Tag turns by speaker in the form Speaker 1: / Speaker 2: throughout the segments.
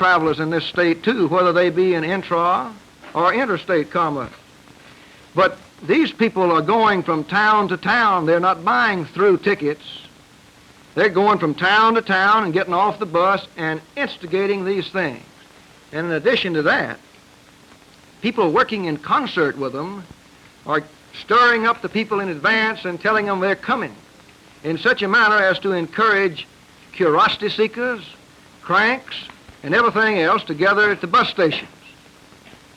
Speaker 1: travelers in this state too, whether they be in intra or interstate commerce. But these people are going from town to town. They're not buying through tickets. They're going from town to town and getting off the bus and instigating these things. And in addition to that, people working in concert with them are stirring up the people in advance and telling them they're coming in such a manner as to encourage curiosity seekers, cranks, and everything else to gather at the bus stations.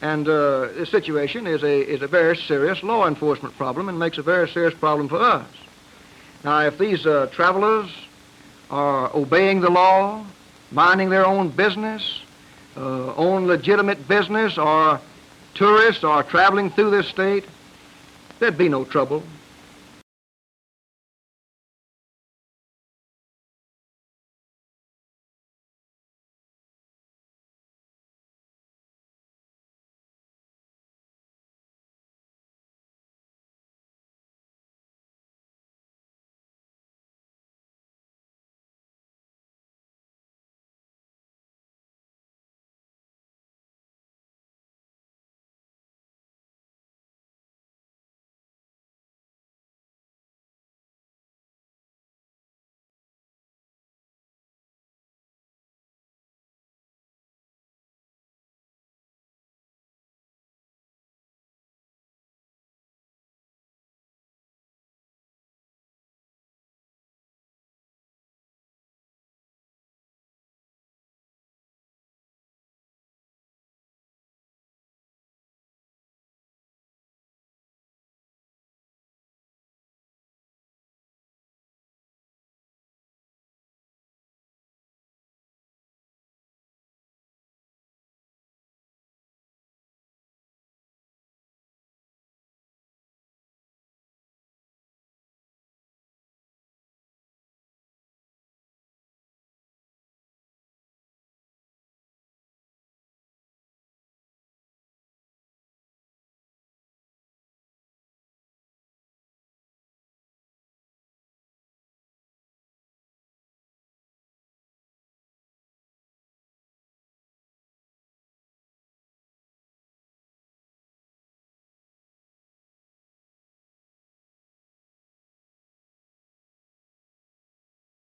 Speaker 1: And this situation is a very serious law enforcement problem and makes a very serious problem for us. Now, if these travelers are obeying the law, minding their own business, own legitimate business, or tourists are traveling through this state, there'd be no trouble.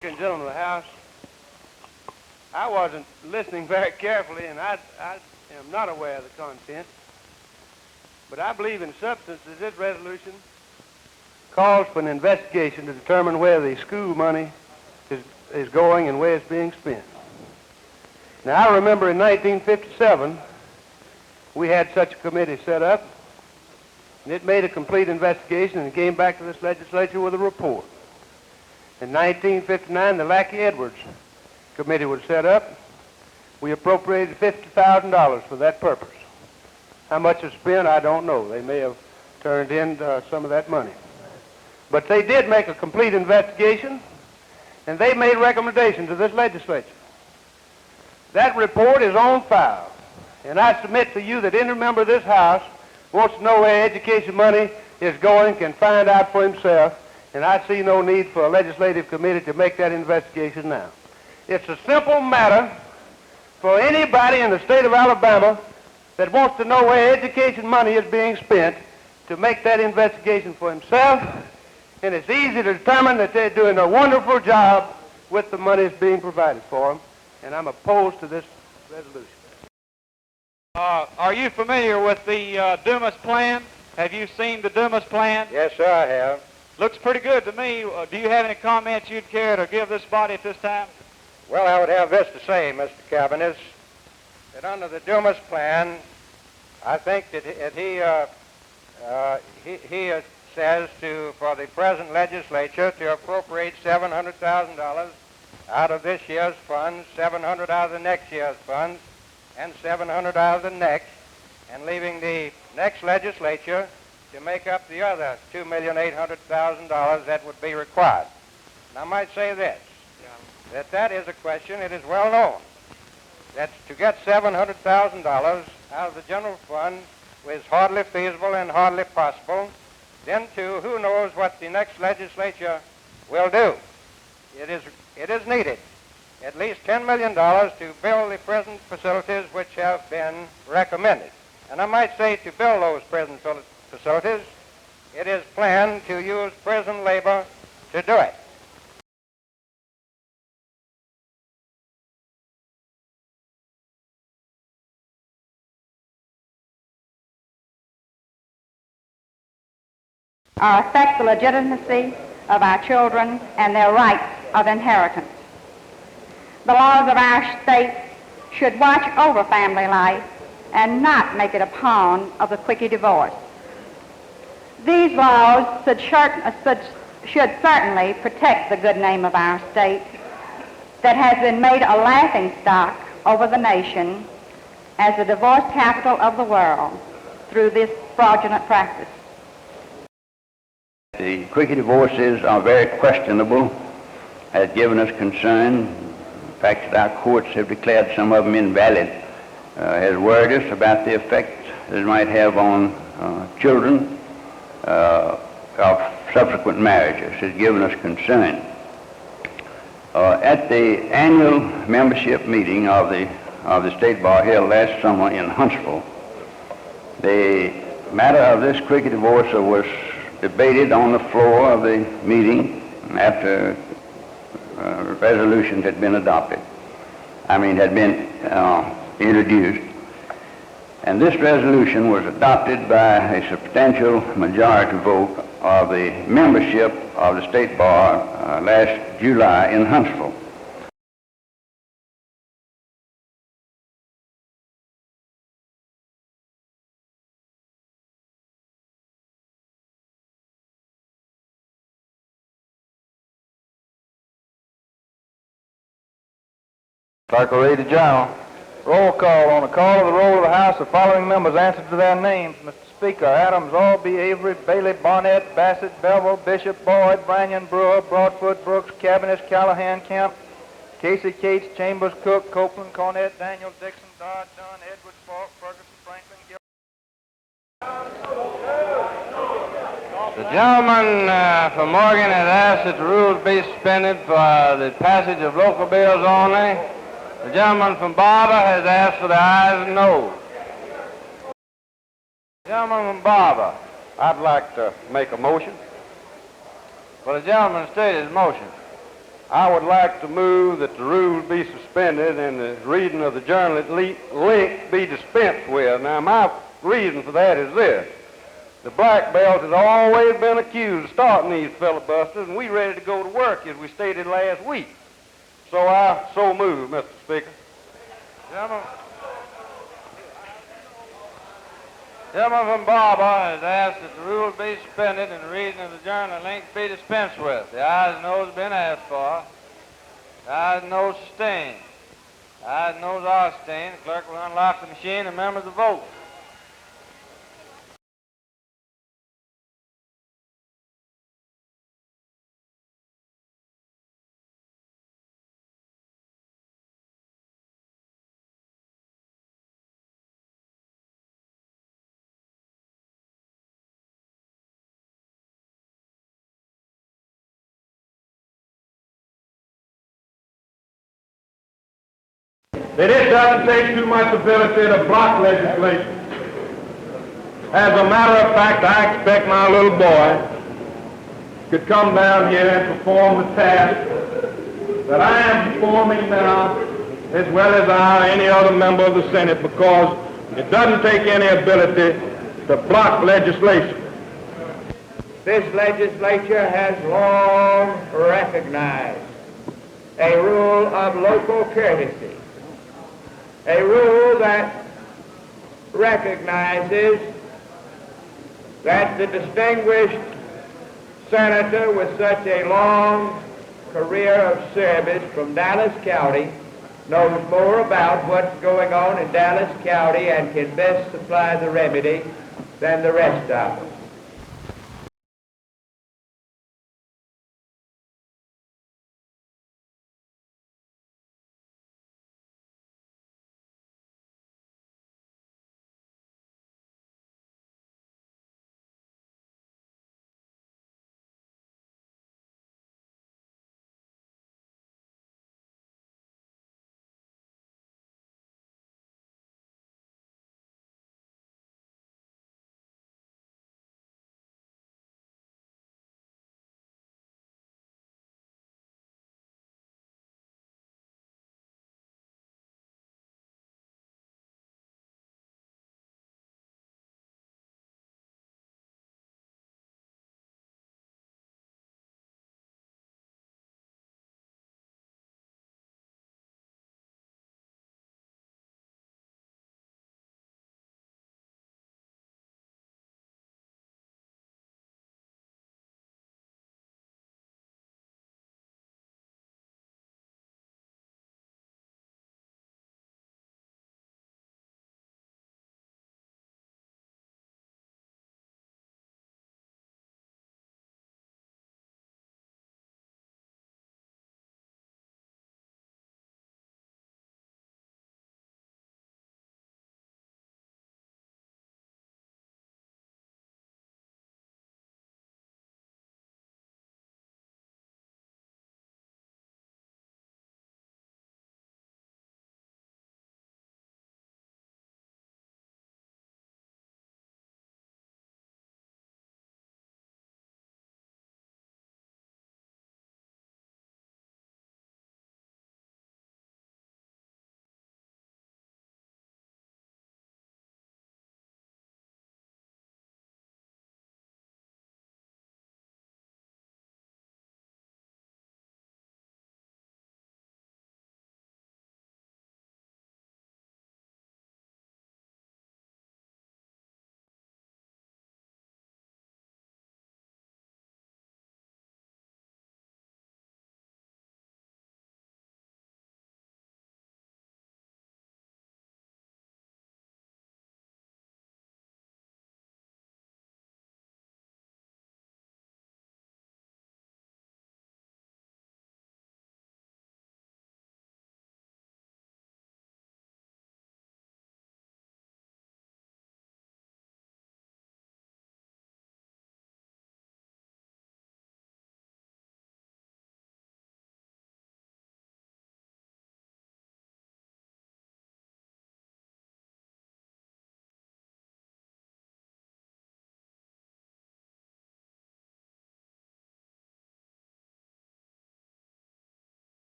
Speaker 2: Gentlemen of the House, I wasn't listening very carefully, and I am not aware of the content, but I believe in substance that this resolution calls for an investigation to determine where the school money is going and where it's being spent. Now, I remember in 1957, we had such a committee set up, and it made a complete investigation and came back to this legislature with a report. In 1959, the Lackey Edwards Committee was set up. We appropriated $50,000 for that purpose. How much was spent, I don't know. They may have turned in some of that money. But they did make a complete investigation, and they made recommendations to this legislature. That report is on file, and I submit to you that any member of this House wants to know where education money is going can find out for himself. And I see no need for a legislative committee to make that investigation now. It's a simple matter for anybody in the state of Alabama that wants to know where education money is being spent to make that investigation for himself. And it's easy to determine that they're doing a wonderful job with the money that's being provided for them. And I'm opposed to this resolution.
Speaker 3: Are you familiar with the Dumas plan? Have you seen the Dumas plan?
Speaker 2: Yes, sir, I have.
Speaker 3: Looks pretty good to me. Do you have any comments you'd care to give this body at this time?
Speaker 4: Well, I would have this to say, Mr. Cabinet, that under the Dumas plan, I think that he says for the present legislature to appropriate $700,000 out of this year's funds, $700,000 out of the next year's funds, and $700,000 out of the next, and leaving the next legislature to make up the other $2,800,000 that would be required. And I might say this, that is a question, it is well known, that to get $700,000 out of the general fund is hardly feasible and hardly possible. Then, too, who knows what the next legislature will do. It is needed at least $10 million to build the prison facilities which have been recommended. And I might say to build those prison facilities, it is planned to use prison labor to do it.
Speaker 5: Affect the legitimacy of our children and their rights of inheritance. The laws of our state should watch over family life and not make it a pawn of the quickie divorce. These laws should certainly protect the good name of our state that has been made a laughingstock over the nation as the divorce capital of the world through this fraudulent practice.
Speaker 6: The quickie divorces are very questionable, has given us concern. The fact that our courts have declared some of them invalid has worried us about the effect that it might have on children of subsequent marriages. Has given us concern. At the annual membership meeting of the State Bar held last summer in Huntsville, the matter of this quickie divorce was debated on the floor of the meeting after resolutions had been adopted. Had been introduced. And this resolution was adopted by a substantial majority vote of the membership of the State Bar last July in Huntsville.
Speaker 7: Clerk will read the journal. Roll call. On the call of the roll of the House, the following members answer to their names. Mr. Speaker: Adams, Albee, Avery, Bailey, Barnett, Bassett, Belleville, Bishop, Boyd, Branyan, Brewer, Broadfoot, Brooks, Cabinet, Callahan, Kemp, Casey, Cates, Chambers, Cook, Copeland, Cornett, Daniel, Dixon, Dodd, Dunn, Edwards, Falk, Ferguson, Franklin, Gill.
Speaker 2: The gentleman from Morgan has asked that the rules be suspended for the passage of local bills only. The gentleman from Barber has asked for the ayes and noes. The gentleman from Barber.
Speaker 7: I'd like to make a motion.
Speaker 2: Well, the gentleman stated his motion.
Speaker 7: I would like to move that the rules be suspended and the reading of the journal at length be dispensed with. Now, my reason for that is this. The black belt has always been accused of starting these filibusters, and we ready to go to work, as we stated last week. So I so move, Mr. Speaker.
Speaker 2: Gentleman from Barber has asked that the rules be suspended and the reading of the journal at length be dispensed with. The ayes and noes have been asked for. The ayes and noes sustained. The ayes and noes are sustained. The clerk will unlock the machine and members will vote.
Speaker 8: That it doesn't take too much ability to block legislation. As a matter of fact, I expect my little boy could come down here and perform the task that I am performing now, as well as any other member of the Senate, because it doesn't take any ability to block legislation.
Speaker 4: This legislature has long recognized a rule of local courtesy, a rule that recognizes that the distinguished senator with such a long career of service from Dallas County knows more about what's going on in Dallas County and can best supply the remedy than the rest of us.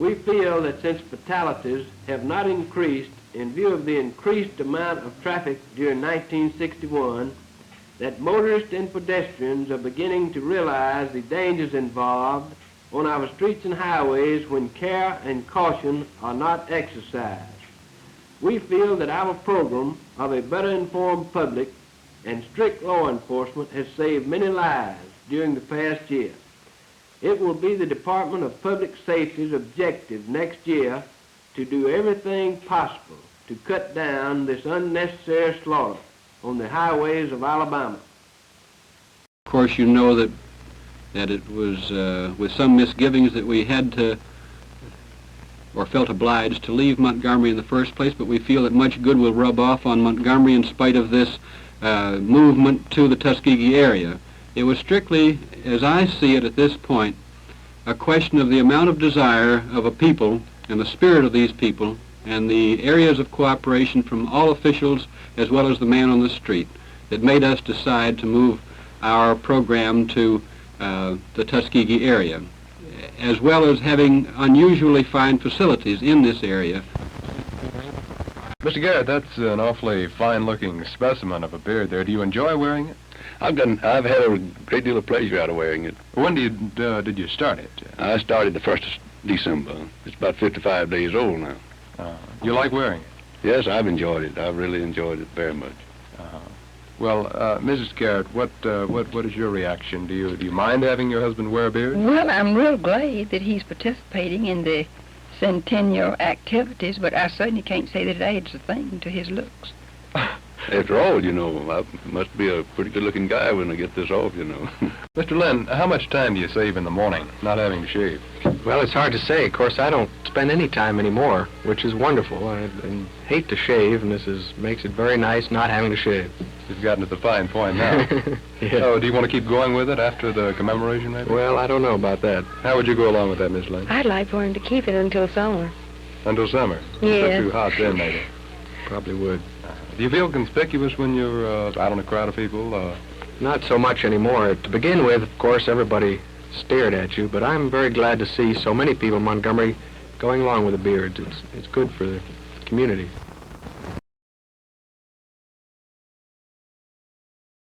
Speaker 9: We feel that since fatalities have not increased in view of the increased amount of traffic during 1961, that motorists and pedestrians are beginning to realize the dangers involved on our streets and highways when care and caution are not exercised. We feel that our program of a better informed public and strict law enforcement has saved many lives during the past year. It will be the Department of Public Safety's objective next year to do everything possible to cut down this unnecessary slaughter on the highways of Alabama.
Speaker 10: Of course, you know that it was with some misgivings that we had to, or felt obliged to leave Montgomery in the first place, but we feel that much good will rub off on Montgomery in spite of this movement to the Tuskegee area. It was strictly, as I see it at this point, a question of the amount of desire of a people and the spirit of these people and the areas of cooperation from all officials as well as the man on the street that made us decide to move our program to the Tuskegee area, as well as having unusually fine facilities in this area.
Speaker 11: Mr. Garrett, that's an awfully fine-looking specimen of a beard there. Do you enjoy wearing it?
Speaker 12: I've had a great deal of pleasure out of wearing it.
Speaker 11: When did you start it?
Speaker 12: I started the 1st of December. It's about 55 days old now.
Speaker 11: You like wearing it?
Speaker 12: Yes, I've enjoyed it. I've really enjoyed it very much.
Speaker 11: Well, Mrs. Garrett, what is your reaction? Do you mind having your husband wear a beard?
Speaker 13: Well, I'm real glad that he's participating in the centennial activities, but I certainly can't say that it adds a thing to his looks.
Speaker 12: After all, you know, I must be a pretty good-looking guy when I get this off, you know.
Speaker 11: Mr. Lynn, how much time do you save in the morning not having to shave?
Speaker 14: Well, it's hard to say. Of course, I don't spend any time anymore, which is wonderful. I hate to shave, and this makes it very nice not having to shave.
Speaker 11: You've gotten to the fine point now.
Speaker 14: Yeah.
Speaker 11: So, do you want to keep going with it after the commemoration, maybe?
Speaker 14: Well, I don't know about that.
Speaker 11: How would you go along with that, Miss Lynn?
Speaker 15: I'd like for him to keep it until summer.
Speaker 11: Until summer?
Speaker 15: Yes.
Speaker 11: It's too hot then, maybe.
Speaker 14: Probably would.
Speaker 11: Do you feel conspicuous when you're out in a crowd of people?
Speaker 14: Not so much anymore. To begin with, of course, everybody stared at you, but I'm very glad to see so many people in Montgomery going along with the beards. It's good for the community.